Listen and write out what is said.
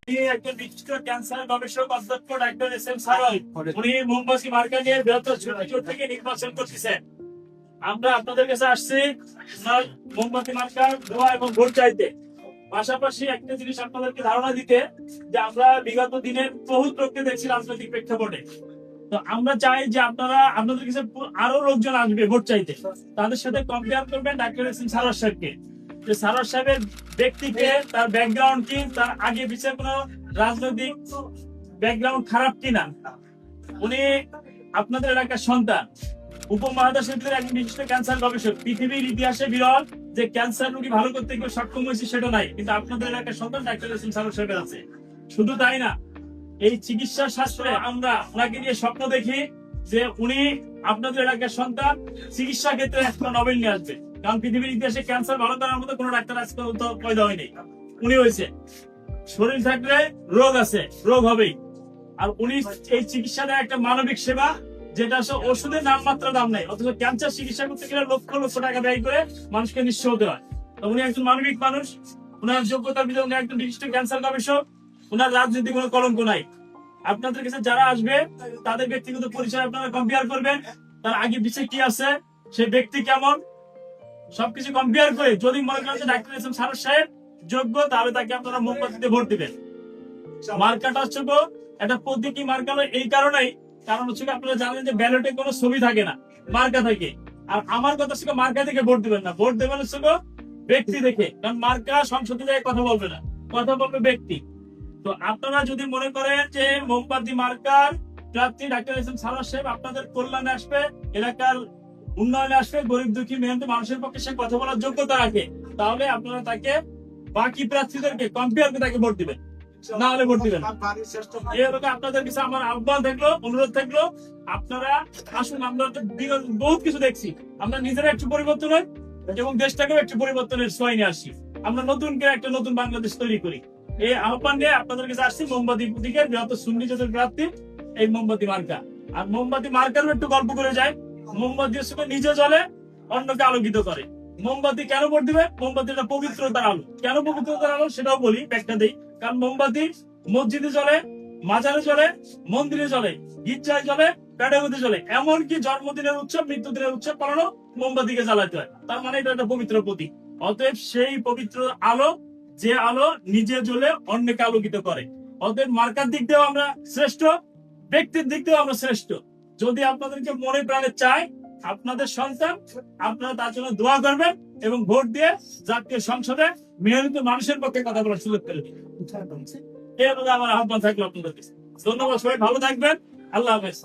একজন বিশিষ্ট ক্যান্সার গবেষক অধ্যক্ষ ডাক্তার এস এম সারোয়ার, উনি মোমবাতি মার্কা নিয়ে বৃহত্তর ছোট থেকে নির্বাচন করতেছেন। আমরা আপনাদের কাছে আসছি মোমবাতি মার্কার দোয়া এবং ভোট চাইতে, পাশাপাশি একটা জিনিস আপনাদেরকে ধারণা দিতে যে আমরা বিগত দিনের বহুত লোককে দেখছি রাজনৈতিক প্রেক্ষাপটে। তো আমরা চাই যে আপনারা আপনাদের কাছে আরো লোকজন আসবে ভোট চাইতে, তাদের সাথে কম্পেয়ার করবেন ডাক্তার এস এম সারোয়ার সাহেবকে, যে সারোয়ার সাহেবের ব্যক্তিকে, তার ব্যাকগ্রাউন্ড কি, তার আগে পিছিয়ে কোনো রাজনৈতিক ব্যাকগ্রাউন্ড খারাপ কিনা। উনি আপনাদের এলাকার সন্তান, উপমহাদেশের একজন বিশিষ্ট ক্যান্সার গবেষক। পৃথিবীর ইতিহাসে বিরল যে ক্যান্সার রোগী ভালো করতে কেউ সক্ষম হয়েছে সেটা নাই, কিন্তু আপনাদের এলাকার সন্তান ডাক্তার এস এম সারোয়ার সাহেবের আছে। শুধু তাই না, এই চিকিৎসা শাস্ত্রে আমরা ওনাকে নিয়ে স্বপ্ন দেখি যে উনি আপনাদের এলাকার সন্তান চিকিৎসা ক্ষেত্রে একটা নোবেল নিয়ে আসবে। কারণ পৃথিবীর ইতিহাসে ক্যান্সার ভালো করার মতো কোনো ডাক্তার আজকে তো পয়দা হয়নি, উনি হয়েছে। শরীর থাকলে রোগ আছে, রোগ হবেই। আর উনি এই চিকিৎসা দেয় একটা মানবিক সেবা, যেটা আসলে ওষুধের নামমাত্র দাম নেই, অথচ ক্যান্সার চিকিৎসা করতে গেলে লক্ষ লক্ষ টাকা ব্যয় করে মানুষকে নিঃস্ব হতে হয়। তো উনি একজন মানবিক মানুষ, উনার যোগ্যতার ভিতরে উনি একজন বিশিষ্ট ক্যান্সার গবেষক, উনার রাজনীতি কোনো কলঙ্ক নাই। আপনাদের কাছে যারা আসবে তাদের ব্যক্তিগত পরিচয় আপনারা কম্পেয়ার করবেন, তার আগে পিছিয়ে কি আছে, সেই ব্যক্তি কেমন, সবকিছু কম্পেয়ার করে যদি মনে করেন যে ডাক্তার এস এম সারোয়ার সাহেব যোগ্য, তাহলে তাকে আপনারা মোমবাতিতে ভোট দিবেন। মার্কাটা হচ্ছে একটা প্রতীকী মার্কা হলো এই কারণেই, কারণ হচ্ছে আপনারা জানেন যে ব্যালটে কোনো ছবি থাকে না, মার্কা থাকে। আর আমার কথা হচ্ছে মার্কা থেকে ভোট দিবেন না, ভোট দেবেন হচ্ছে ব্যক্তি দেখে, কারণ মার্কা সংসদে যায় কথা বলবে না, কথা বলবে ব্যক্তি। তো আপনারা যদি মনে করেন যে মোমবাতি মার্কার প্রার্থী ডাক্তার এস এম সারোয়ার সাহেব আপনাদের কল্যাণে আসবে, এলাকার উন্নয়নে আসবে, গরিব দুঃখী মেহনতি মানুষের পক্ষে সে কথা বলার যোগ্যতা রাখে, তাহলে আপনারা তাকে বাকি প্রার্থীদেরকে কম্পেয়ার করে তাকে ভোট দিবেন, না হলে ভোট দিবেন। এই হলো আপনাদের কাছে আমার আহ্বান থাকলো, অনুরোধ থাকলো, আপনারা আসুন। আমরা বহুত কিছু দেখছি, আমরা নিজেরা একটু পরিবর্তন হই এবং দেশটাকেও একটু পরিবর্তনের ছোঁয়া নিয়ে আসি। আমরা নতুন করে একটা নতুন বাংলাদেশ তৈরি করি, এই আহ্বান নিয়ে আপনাদের কাছে আসছি। মোমবাতি প্রতীকের বৃহত্তর সুন্নি জাতের প্রার্থী এই মোমবাতি মার্কা। আর মোমবাতি মার্কারও একটু গল্প করে যায়, মোমবাতি নিজে জ্বলে অন্যকে আলোকিত করে। মোমবাতি কেন ভোট দিবে? মোমবাতি একটা পবিত্রতার আলো। কেন পবিত্রতার আলো সেটাও বলি, ব্যাখ্যা দিই। কারণ মোমবাতি মসজিদে জ্বলে, মাজারে জ্বলে, মন্দিরে জ্বলে, গির্জায় জ্বলে, প্যাডাগোতে জ্বলে, এমনকি জন্মদিনের উৎসব, মৃত্যুদিনের উৎসব পালনও মোমবাতিকে জ্বালাতে হয়। তার মানে এটা একটা পবিত্র প্রতীক। অতএব সেই পবিত্র আলো, যে আলো নিজে জ্বলে অন্যকে আলোকিত করে। অতএব মার্কার দিক দিয়েও আমরা শ্রেষ্ঠ, ব্যক্তির দিক দিয়েও আমরা শ্রেষ্ঠ। যদি আপনাদেরকে মনে প্রাণে চাই আপনাদের সন্তান, আপনারা তার জন্য দোয়া করবেন এবং ভোট দিয়ে জাতীয় সংসদে মেহনত মানুষের পক্ষে কথা বলার সুযোগ করে দিবেন। এই হলো আমার আহ্বান থাকলো আপনাদের কাছে। ধন্যবাদ, সবাই ভালো থাকবেন। আল্লাহ হাফেজ।